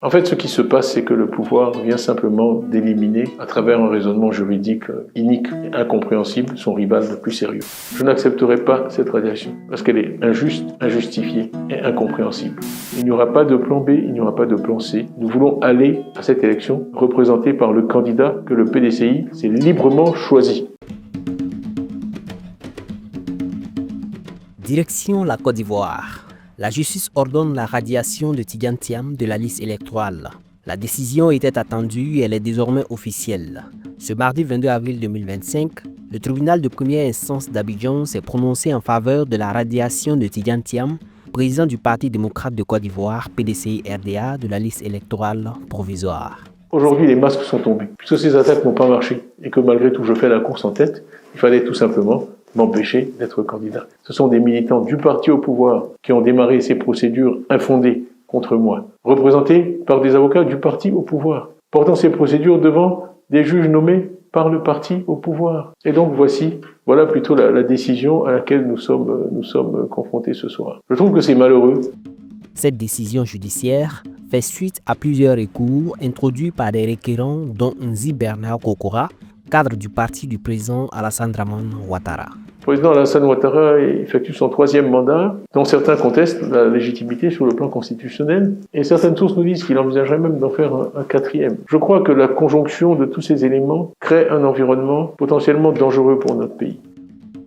En fait, ce qui se passe, c'est que le pouvoir vient simplement d'éliminer, à travers un raisonnement juridique inique et incompréhensible, son rival le plus sérieux. Je n'accepterai pas cette radiation, parce qu'elle est injuste, injustifiée et incompréhensible. Il n'y aura pas de plan B, il n'y aura pas de plan C. Nous voulons aller à cette élection représentée par le candidat que le PDCI s'est librement choisi. Direction la Côte d'Ivoire. La justice ordonne la radiation de Tidiane Thiam de la liste électorale. La décision était attendue et elle est désormais officielle. Ce mardi 22 avril 2025, le tribunal de première instance d'Abidjan s'est prononcé en faveur de la radiation de Tidiane Thiam, président du Parti démocrate de Côte d'Ivoire, PDCI-RDA, de la liste électorale provisoire. Aujourd'hui, les masques sont tombés. Puisque ces attaques n'ont pas marché et que malgré tout je fais la course en tête, il fallait tout simplement m'empêcher d'être candidat. Ce sont des militants du parti au pouvoir qui ont démarré ces procédures infondées contre moi, représentés par des avocats du parti au pouvoir, portant ces procédures devant des juges nommés par le parti au pouvoir. Et donc voilà plutôt la décision à laquelle nous sommes confrontés ce soir. Je trouve que c'est malheureux. Cette décision judiciaire fait suite à plusieurs recours introduits par des requérants dont Nzi Bernard Kokora, cadre du parti du président Alassane Dramane Ouattara. Le président Alassane Ouattara effectue son 3e mandat, dont certains contestent la légitimité sur le plan constitutionnel, et certaines sources nous disent qu'il envisagerait même d'en faire un 4e. Je crois que la conjonction de tous ces éléments crée un environnement potentiellement dangereux pour notre pays.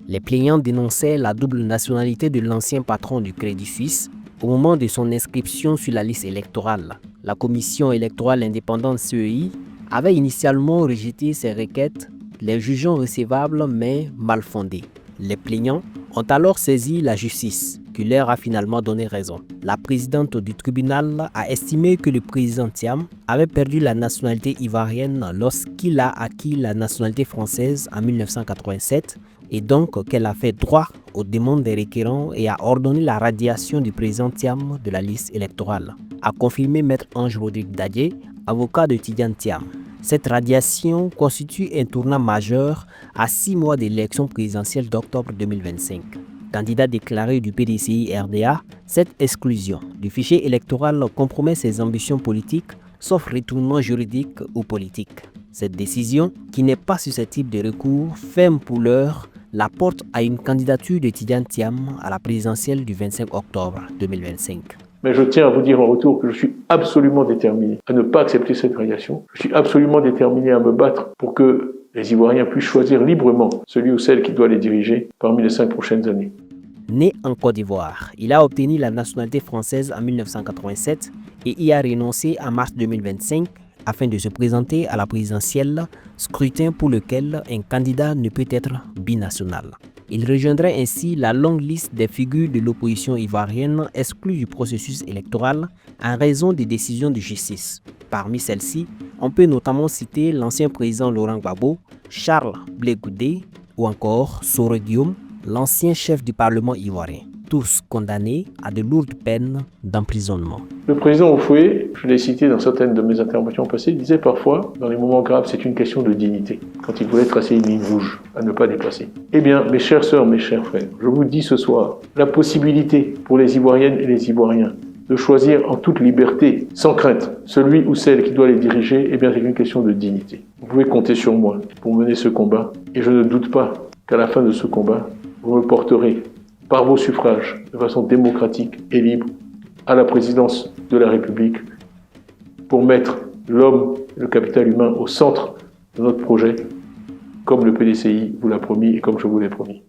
Les plaignants dénonçaient la double nationalité de l'ancien patron du Crédit Suisse au moment de son inscription sur la liste électorale. La commission électorale indépendante CEI avait initialement rejeté ces requêtes, les jugeant recevables mais mal fondées. Les plaignants ont alors saisi la justice, qui leur a finalement donné raison. La présidente du tribunal a estimé que le président Thiam avait perdu la nationalité ivoirienne lorsqu'il a acquis la nationalité française en 1987 et donc qu'elle a fait droit aux demandes des requérants et a ordonné la radiation du président Thiam de la liste électorale, a confirmé Maître Ange-Rodrigue Dadje, avocat de Tidiane Thiam. Cette radiation constitue un tournant majeur à 6 mois de l'élection présidentielle d'octobre 2025. Candidat déclaré du PDCI-RDA, cette exclusion du fichier électoral compromet ses ambitions politiques, sauf retournement juridique ou politique. Cette décision, qui n'est pas susceptible de recours, ferme pour l'heure la porte à une candidature de Tidiane Thiam à la présidentielle du 25 octobre 2025. Mais je tiens à vous dire en retour que je suis absolument déterminé à ne pas accepter cette radiation. Je suis absolument déterminé à me battre pour que les Ivoiriens puissent choisir librement celui ou celle qui doit les diriger parmi les 5 prochaines années. Né en Côte d'Ivoire, il a obtenu la nationalité française en 1987 et y a renoncé en mars 2025 afin de se présenter à la présidentielle, scrutin pour lequel un candidat ne peut être binational. Il rejoindrait ainsi la longue liste des figures de l'opposition ivoirienne exclues du processus électoral en raison des décisions de justice. Parmi celles-ci, on peut notamment citer l'ancien président Laurent Gbagbo, Charles Blé Goudé ou encore Soro Guillaume, l'ancien chef du Parlement ivoirien, tous condamnés à de lourdes peines d'emprisonnement. Le président Houphouët, je l'ai cité dans certaines de mes interventions passées, disait parfois, dans les moments graves, c'est une question de dignité, quand il voulait tracer une ligne rouge à ne pas dépasser. Eh bien, mes chères sœurs, mes chers frères, je vous dis ce soir, la possibilité pour les Ivoiriennes et les Ivoiriens de choisir en toute liberté, sans crainte, celui ou celle qui doit les diriger, eh bien, c'est une question de dignité. Vous pouvez compter sur moi pour mener ce combat, et je ne doute pas qu'à la fin de ce combat, vous me porterez par vos suffrages, de façon démocratique et libre, à la présidence de la République, pour mettre l'homme et le capital humain au centre de notre projet, comme le PDCI vous l'a promis et comme je vous l'ai promis.